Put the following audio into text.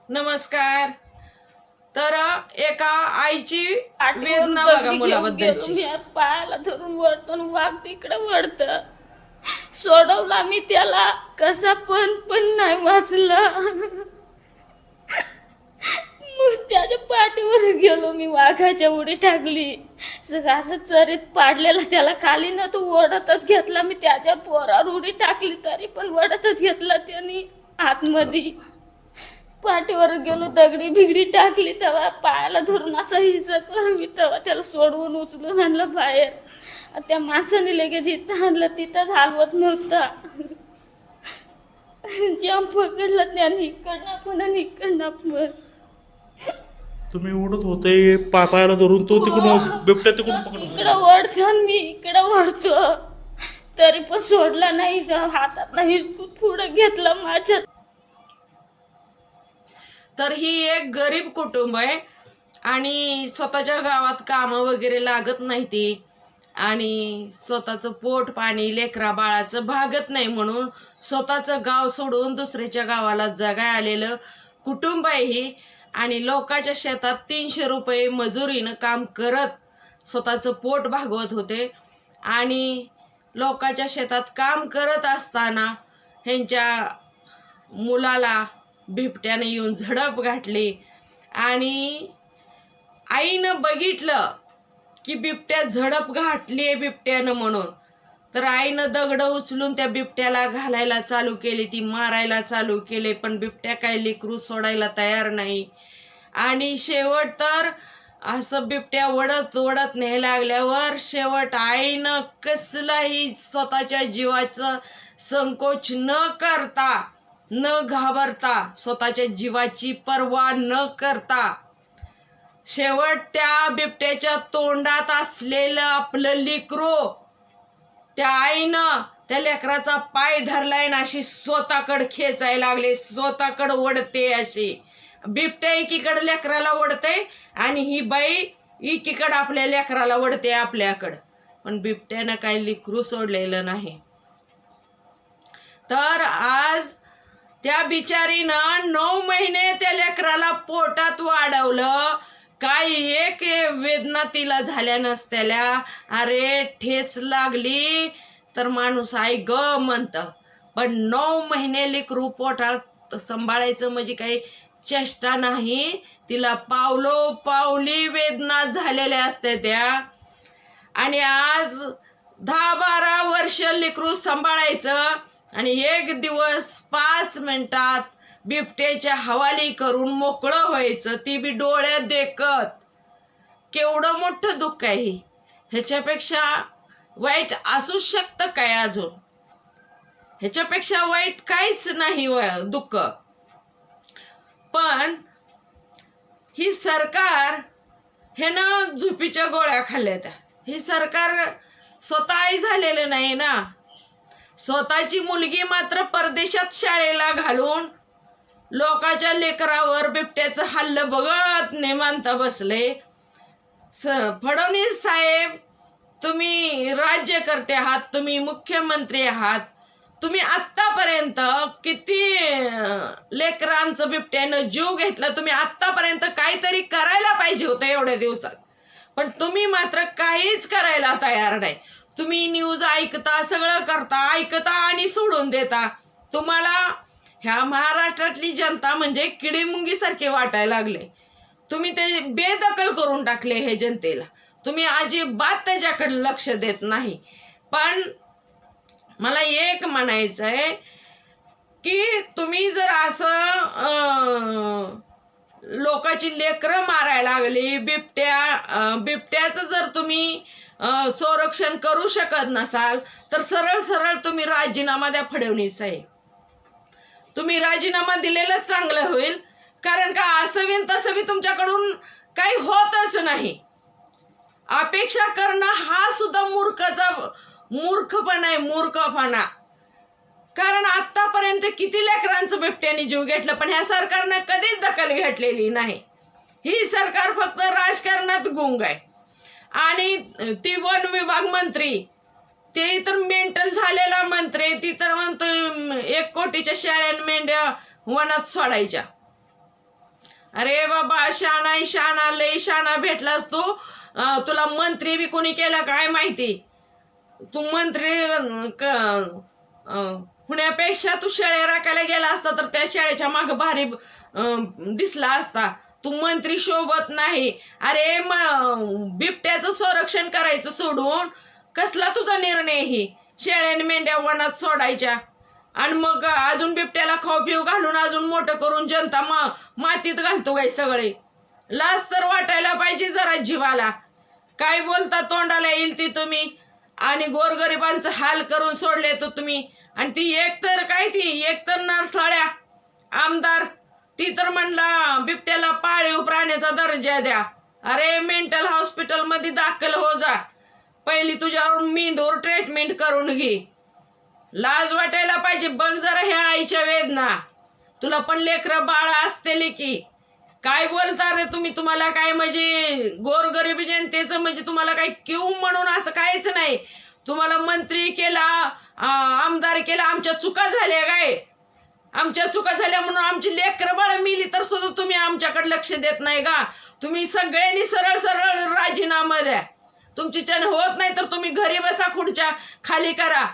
नमस्कार. तर एका आईची आठवण वेदना बघा दगडी घेऊन गेलो मुलाबद्दलची. मी. पायाला धरून वळतो आणि वाघ तिकडे वळत. सोडवला मी त्याला, कसा पण नाही वाचला. मग त्याच्या पाठीवर गेलो मी, वाघाच्या उडी टाकली. असं चरीत पाडलेला त्याला खाली ना, तो ओढतच घेतला. मी त्याच्या पोरावर उडी टाकली तरी पण ओढतच घेतला त्याने आतमध्ये. पाठीवर गेलो, दगडी बिगडी टाकली, तेव्हा पायाला धरून असं हिसकलं मी. तेव्हा त्याला सोडवून उचलून आणलं बाहेर. त्या माणसाने लगेच इथं आणलं, तिथंच हलवत नव्हता. जाम पकडलं त्याने, इकडनं पण इकडनं पण. तुम्ही उडत होते पायाला धरून, तो तिकडून बिबट्या तिकडून पकडून इकडं ओढतो आणि मी इकडं ओढतो, तरी पण सोडला नाही. हातात नाही पुढे घेतला माझ्या. तर ही एक गरीब कुटुंब आहे आणि स्वतःच्या गावात कामं वगैरे लागत नाही ती, आणि स्वतःचं पोट पाणी लेकरा बाळाचं भागत नाही म्हणून स्वतःचं गाव सोडून दुसऱ्याच्या गावाला जगाय आलेलं कुटुंब आहे ही. आणि लोकांच्या शेतात 300 रुपये मजुरीनं काम करत स्वतःचं पोट भागवत होते. आणि लोकांच्या शेतात काम करत असताना ह्यांच्या मुलाला बिबट्याने येऊन झडप घातली. आणि आईनं बघितलं की बिबट्या झडप घातली आहे बिबट्यानं म्हणून, तर आईनं दगड उचलून त्या बिबट्याला घालायला चालू केली, ती मारायला चालू केले. पण बिबट्या काय लेकरू सोडायला तयार नाही. आणि शेवट तर असं बिबट्या वडत वडत न्यायला लागल्यावर शेवट आईनं कसलाही स्वतःच्या जीवाचं संकोच न करता, न घाबरता, स्वतःच्या जीवाची पर्वा न करता, शेवट त्या बिबट्याच्या तोंडात असलेलं आपलं लेकरू त्या आईनं त्या लेकराचा पाय धरलाय ना, अशी स्वतःकडे खेचायला लागले, स्वतःकडे ओढते. अशी बिबट्या एकीकडे लेकराला ओढते आणि ही बाई एकीकडे आपल्या लेकराला ओढते आपल्याकडं. पण बिबट्यानं काही लेकरू सोडलेलं नाही. तर आज त्या बिचारीनं 9 महिने त्या लेकराला पोटात वाढवलं. काय एक वेदना तिला झाल्या नसत्याल्या. अरे ठेस लागली तर माणूस आई ग म्हणतं, पण 9 महिने लेकरू पोटात सांभाळायचं म्हणजे काही चेष्टा नाही. तिला पावली वेदना झालेल्या असत्या त्या. आणि आज 10-12 वर्ष लेकरू सांभाळायचं आणि एक दिवस 5 मिनिटात बिबट्याच्या हवाली करून मोकळं व्हायचं, ती बी डोळ्यात देखत. केवढं मोठं दुःख आहे. ह्याच्यापेक्षा वाईट असूच शकतं काय? अजून ह्याच्यापेक्षा वाईट काहीच नाही दुःख. पण ही सरकार हे ना झोपीच्या गोळ्या खाल्ल्यात. ही सरकार स्वतः आई झालेलं नाही ना. स्वतःची मुलगी मात्र परदेशात शाळेला घालून लोकांच्या लेकरावर बिबट्याचं हल्लं बघत निवांत बसले. फडणवीस साहेब, तुम्ही राज्यकर्ते आहात, तुम्ही मुख्यमंत्री आहात, तुम्ही आत्तापर्यंत किती लेकरांचं बिबट्यानं जीव घेतला. तुम्ही आत्तापर्यंत काहीतरी करायला पाहिजे होतं एवढ्या दिवसात, पण तुम्ही मात्र काहीच करायला तयार नाही. तुम्ही न्यूज ऐकता, सगळं करता, ऐकता आणि सोडून देता. तुम्हाला ह्या महाराष्ट्रातली जनता म्हणजे किडीमुंगीसारखे वाटायला लागले. तुम्ही ते बेदखल करून टाकले हे जनतेला. तुम्ही अजिबात त्याच्याकडे लक्ष देत नाही. पण मला एक म्हणायचं आहे की तुम्ही जर असं लोकांची लेकरं मारायला लागली, बिबट्याचं जर तुम्ही संरक्षण करू शकत नसाल तर सरळ सरळ तुम्ही राजीनामा द्या फडणवीस साहेब. तुम्ही राजीनामा दिलेलं चांगलं होईल. कारण का असं बिन तसं बी तुमच्याकडून काही होतच नाही. अपेक्षा करणं हा सुद्धा मूर्खपणा आहे, मूर्खपणा. कारण आतापर्यंत किती लेकरांचं बिबट्याने जीव घेतलं, पण ह्या सरकारनं कधीच दखल घेतलेली नाही. ही सरकार फक्त राजकारणात गुंग आहे. आणि ती वन विभाग मंत्री, ते तर मेंटल झालेला मंत्री, ती तर म्हणतो 1 कोटीच्या शेळ्या मेंढ्या वनात सोडायच्या. अरे बाबा शाना लय शाना भेटलास तू. तुला मंत्री बी कोणी केलं काय माहिती. तू मंत्री होण्यापेक्षा तू शेळ्या राखायला गेला असता तर त्या शेळ्याच्या मागे भारी दिसला असता. तू मंत्री शोभत नाही. अरे बिबट्याचं संरक्षण करायचं सोडून कसला तुझा निर्णय ही शेळ्याने मेंढ्या वनात सोडायच्या आणि मग अजून बिबट्याला खाऊ पिऊ घालून अजून मोठं करून जनता मातीत घालतो काय सगळे. लाज तर वाटायला पाहिजे जरा जीवाला. काय बोलता तोंडाला येईल ती तुम्ही आणि गोरगरिबांचं हाल करून सोडले तर तुम्ही. आणि ती एकतर नरसाळ्या आमदार ती तर म्हणला बिबट्याला पाळीव प्राण्याचा दर्जा द्या. अरे मेंटल हॉस्पिटल मध्ये दाखल हो जा. पहिली तुझ्यावर मेंदूवर ट्रीटमेंट करून घे. लाज वाटायला पाहिजे. बघ जरा ह्या आईच्या वेदना. तुला पण लेकरं बाळ असतेली की. काय बोलता रे तुम्ही. तुम्हाला काय म्हणजे गोरगरिबी जनतेचं म्हणजे तुम्हाला काय क्यू म्हणून असं काहीच नाही. तुम्हाला मंत्री केला आमदार केला. आमच्या चुका झाल्या काय. आमच्या चुका झाल्या म्हणून आमची लेकरं बाळ मिली तर सुद्धा तुम्ही आमच्याकडे लक्ष देत नाही का. तुम्ही सगळ्यांनी सरळ सरळ राजीनामा द्या. तुमची चन होत नाही तर तुम्ही घरी बसा खुर्च्या खाली करा.